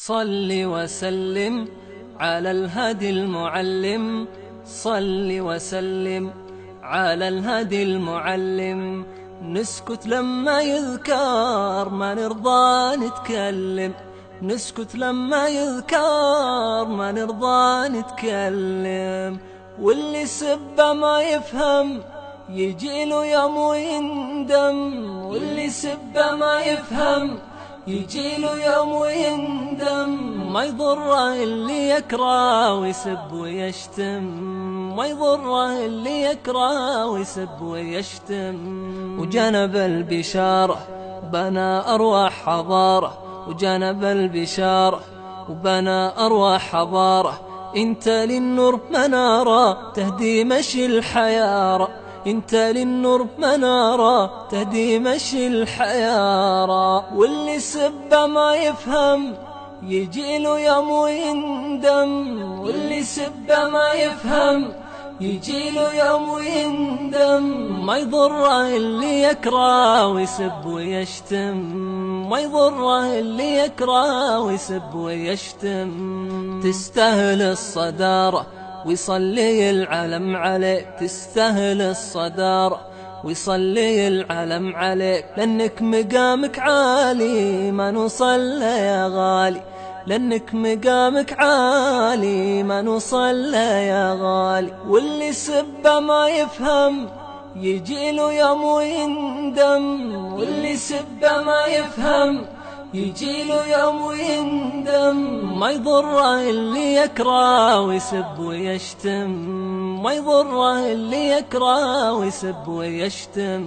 صل وسلم على الهادي المعلم، صل وسلم على الهادي المعلم. نسكت لما يذكر ما نرضى نتكلم، نسكت لما يذكر ما نرضى نتكلم. واللي سبه ما يفهم يجي له يوم ويندم، واللي سبه ما يفهم يجي له يوم ويندم. ما يضره اللي يكره ويسب ويشتم، ما يضره اللي يكره ويسب ويشتم. وجنب البشارة بنى أرواح حضارة، وجنب البشارة وبنى أرواح حضارة. انت للنور منارة تهدي مشي الحيارة، انت للنور منارة تهدي مشي الحيارة. واللي سبه ما يفهم يجي له يوم ويندم، واللي سبه ما يفهم يجي له يوم ويندم. ما يضره اللي يكره ويسب ويشتم، ما يضره اللي يكره ويسب ويشتم. تستاهل الصدارة ويصلي العلم عليك، تستاهل الصدارة ويصلي العلم عليك. لأنك مقامك عالي ما نوصل يا غالي، لأنك مقامك عالي ما نوصل يا غالي. واللي سبه ما يفهم يجي له يوم ويندم، واللي سبه ما يفهم يجي له يوم ويندم. ما يضره اللي يكره ويسب ويشتم، ما يضره اللي يكره ويسب ويشتم.